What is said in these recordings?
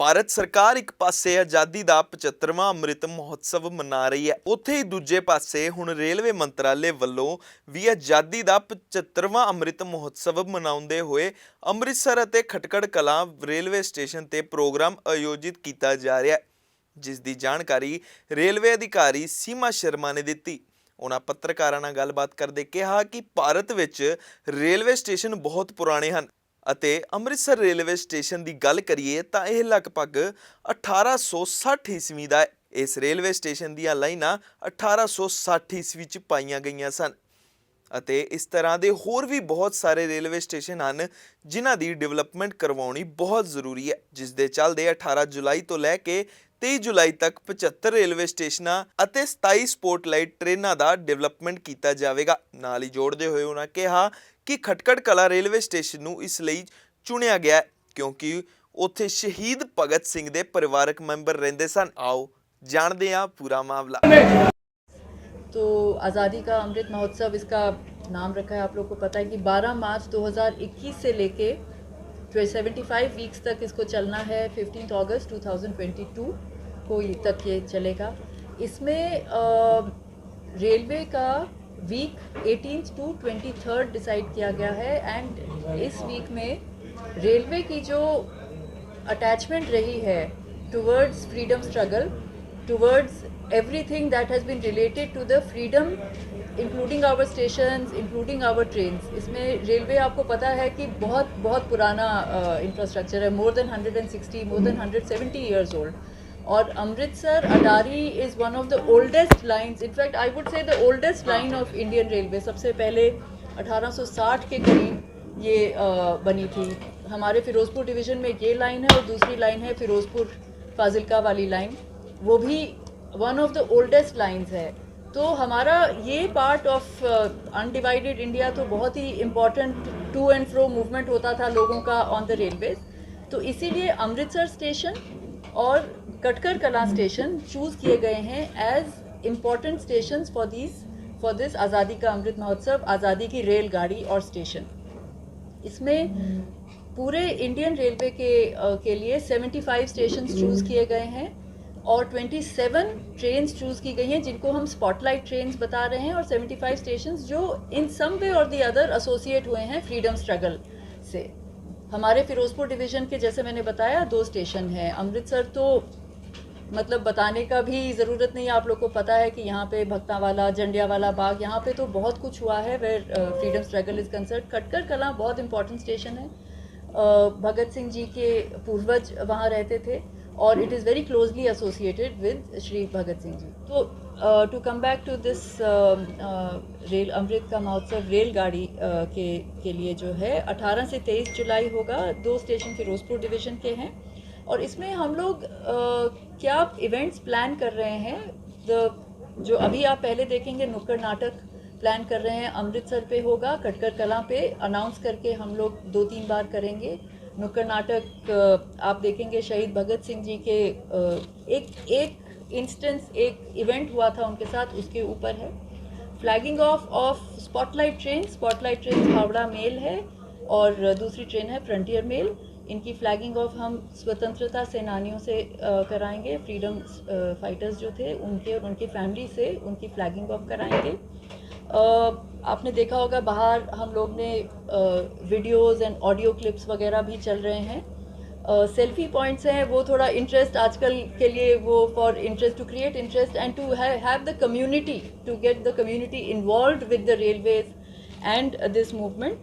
ਭਾਰਤ ਸਰਕਾਰ ਇੱਕ ਪਾਸੇ ਆਜ਼ਾਦੀ ਦਾ 75ਵਾਂ ਅੰਮ੍ਰਿਤ ਮਹੋਤਸਵ ਮਨਾ ਰਹੀ ਹੈ, ਉੱਥੇ ਹੀ ਦੂਜੇ ਪਾਸੇ ਹੁਣ ਰੇਲਵੇ ਮੰਤਰਾਲੇ ਵੱਲੋਂ ਵੀ ਆਜ਼ਾਦੀ ਦਾ 75ਵਾਂ ਅੰਮ੍ਰਿਤ ਮਹੋਤਸਵ ਮਨਾਉਂਦੇ ਹੋਏ ਅੰਮ੍ਰਿਤਸਰ ਅਤੇ ਖਟਕੜ ਕਲਾਂ ਰੇਲਵੇ ਸਟੇਸ਼ਨ ਤੇ ਪ੍ਰੋਗਰਾਮ ਆਯੋਜਿਤ ਕੀਤਾ ਜਾ ਰਿਹਾ ਹੈ, ਜਿਸ ਦੀ ਜਾਣਕਾਰੀ ਰੇਲਵੇ ਅਧਿਕਾਰੀ ਸੀਮਾ ਸ਼ਰਮਾ ਨੇ ਦਿੱਤੀ। ਉਹਨਾਂ ਪੱਤਰਕਾਰਾਂ ਨਾਲ ਗੱਲਬਾਤ ਕਰਦੇ ਕਿਹਾ ਕਿ ਭਾਰਤ ਵਿੱਚ ਰੇਲਵੇ ਸਟੇਸ਼ਨ ਬਹੁਤ ਪੁਰਾਣੇ ਹਨ ਅਤੇ ਅੰਮ੍ਰਿਤਸਰ ਰੇਲਵੇ ਸਟੇਸ਼ਨ ਦੀ ਗੱਲ ਕਰੀਏ ਤਾਂ ਇਹ ਲਗਭਗ 1860 ਈਸਵੀ ਦਾ ਹੈ। ਇਸ ਰੇਲਵੇ ਸਟੇਸ਼ਨ ਦੀਆਂ ਲਾਈਨਾਂ 1860 ਈਸਵੀ ਵਿੱਚ ਪਾਈਆਂ ਗਈਆਂ ਸਨ ਅਤੇ ਇਸ ਤਰ੍ਹਾਂ ਦੇ ਹੋਰ ਵੀ ਬਹੁਤ ਸਾਰੇ ਰੇਲਵੇ ਸਟੇਸ਼ਨ ਹਨ ਜਿਨ੍ਹਾਂ ਦੀ ਡਿਵੈਲਪਮੈਂਟ ਕਰਵਾਉਣੀ ਬਹੁਤ ਜ਼ਰੂਰੀ ਹੈ, ਜਿਸ ਦੇ ਚੱਲਦੇ 18 ਜੁਲਾਈ ਤੋਂ ਲੈ ਕੇ 23 ਜੁਲਾਈ ਤੱਕ 75 ਰੇਲਵੇ ਸਟੇਸ਼ਨਾਂ ਅਤੇ 27 ਸਪੋਰਟਲਾਈਟ ਟ੍ਰੇਨਾਂ ਦਾ ਡਿਵੈਲਪਮੈਂਟ ਕੀਤਾ ਜਾਵੇਗਾ। ਨਾਲ ਹੀ ਜੋੜਦੇ ਹੋਏ ਉਹਨਾਂ ਕਿਹਾ ਕਿ ਖਟਕੜ ਕਲਾਂ ਰੇਲਵੇ ਸਟੇਸ਼ਨ ਨੂੰ ਇਸ ਲਈ ਚੁਣਿਆ ਗਿਆ ਹੈ ਕਿਉਂਕਿ ਉੱਥੇ ਸ਼ਹੀਦ ਭਗਤ ਸਿੰਘ ਦੇ ਪਰਿਵਾਰਕ ਮੈਂਬਰ ਰਹਿੰਦੇ ਸਨ। आओ जानते हैं पूरा मामला। तो आज़ादी का अमृत महोत्सव इसका नाम रखा है, आप लोग को पता है कि 12 मार्च 2021 से लेके 75 वीक्स तक इसको चलना है। 15 अगस्त 2022 को तक ये चलेगा। इसमें रेलवे का वीक 18 टू 23 डिसाइड किया गया है एंड इस वीक में रेलवे की जो अटैचमेंट रही है towards freedom struggle, towards everything that has been related to the freedom, including our stations, including our trains. इसमें रेलवे आपको पता है कि बहुत बहुत पुराना इंफ्रास्ट्रक्चर है, more than 160, more than 170 years old. और Amritsar Attari is one of the oldest lines, in fact I would say the oldest line of Indian Railway. सबसे पहले 1860 के करीब ये बनी थी। हमारे फिरोज़पुर डिवीज़न में ये लाइन है और दूसरी लाइन है फिरोज़पुर फाजिलका वाली लाइन, वो भी one of the oldest lines है। तो हमारा ये पार्ट ऑफ अनडिवाइडेड इंडिया तो बहुत ही important to and fro movement होता था लोगों का ऑन द रेलवेज। तो इसीलिए अमृतसर स्टेशन और कटकर कलां स्टेशन चूज़ किए गए हैं as important stations for this Azadi ka Amrit Mahotsav, आज़ादी की रेलगाड़ी और स्टेशन। इसमें पूरे इंडियन रेलवे के लिए 75 स्टेशंस चूज़ किए गए हैं और 27 ट्रेन्स चूज़ की गई हैं जिनको हम स्पॉटलाइट ट्रेन्स बता रहे हैं और 75 स्टेशंस जो इन सम वे और दी अदर एसोसिएट हुए हैं फ्रीडम स्ट्रगल से। हमारे फिरोज़पुर डिवीज़न के जैसे मैंने बताया 2 स्टेशन हैं। अमृतसर तो मतलब बताने का भी ज़रूरत नहीं है, आप लोग को पता है कि यहाँ पे भक्तावाला, जंडियावाला बाग, यहाँ पे तो बहुत कुछ हुआ है where freedom struggle is concern. Khatkar Kalan बहुत इंपॉर्टेंट स्टेशन है, भगत सिंह जी के पूर्वज वहाँ रहते थे और it is very closely associated with Shri Bhagat Singh ji. तो to come back to this rail अमृत का महोत्सव रेलगाड़ी के लिए जो है 18 से 23 जुलाई होगा। 2 स्टेशन फिरोज़पुर डिवीज़न के हैं और इसमें हम लोग क्या इवेंट्स प्लान कर रहे हैं। जो अभी आप पहले देखेंगे नुक्कड़ नाटक प्लान कर रहे हैं, अमृतसर पे होगा, खटकर कलां पे अनाउंस करके हम लोग 2-3 बार करेंगे। नुक्कड़ नाटक आप देखेंगे शहीद भगत सिंह जी के एक इंस्टेंस, एक इवेंट हुआ था उनके साथ, उसके ऊपर है। Flagging off spotlight train Howrah mail है और दूसरी ट्रेन है फ्रंटियर मेल। इनकी फ्लैगिंग ऑफ हम स्वतंत्रता सेनानियों से कराएंगे, फ्रीडम फाइटर्स जो थे उनके और उनकी फैमिली से उनकी फ्लैगिंग ऑफ कराएंगे। आपने देखा होगा बाहर हम लोग ने वीडियोज़ एंड ऑडियो क्लिप्स वगैरह भी चल रहे हैं। सेल्फी पॉइंट्स हैं, वो थोड़ा इंटरेस्ट आजकल के लिए, वो for interest, to create interest and to have the community, to get the community involve with the railways and this movement.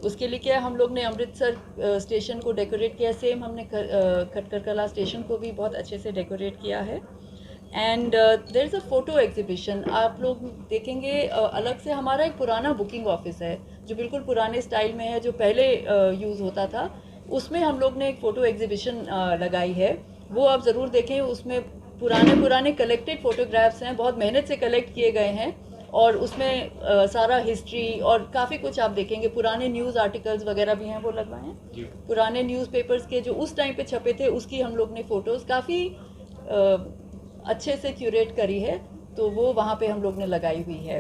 उसके लिए क्या हम लोग ने अमृतसर स्टेशन को डेकोरेट किया, सेम हमने खटकर कलां स्टेशन को भी बहुत अच्छे से डेकोरेट किया है। And there is a photo exhibition, आप लोग देखेंगे अलग से हमारा एक पुराना बुकिंग ऑफिस है जो बिल्कुल पुराने स्टाइल में है, जो पहले यूज़ होता था। उसमें हम लोग ने एक फ़ोटो एग्जीबिशन लगाई है, वो आप ज़रूर देखें। उसमें पुराने कलेक्टेड फ़ोटोग्राफ्स हैं, बहुत मेहनत से कलेक्ट किए गए हैं और उसमें सारा हिस्ट्री और काफ़ी कुछ आप देखेंगे। पुराने न्यूज़ आर्टिकल्स वगैरह भी हैं, वो लगवाए हैं। पुराने न्यूज़पेपर्स के जो उस टाइम पे छपे थे उसकी हम लोग ने फ़ोटोज़ काफ़ी अच्छे से क्यूरेट करी है, तो वो वहाँ पे हम लोग ने लगाई हुई है।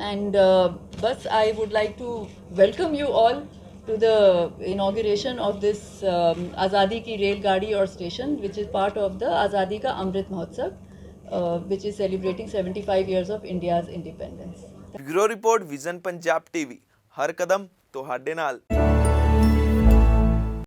एंड बस I would like to welcome you all to the inauguration of this Azadi Ki Railgadi or station, which is part of the Azadi Ka Amrit Mahotsav, which is celebrating 75 years of India's independence. Bureau report Vision Punjab TV, ਹਰ ਕਦਮ ਤੁਹਾਡੇ ਨਾਲ।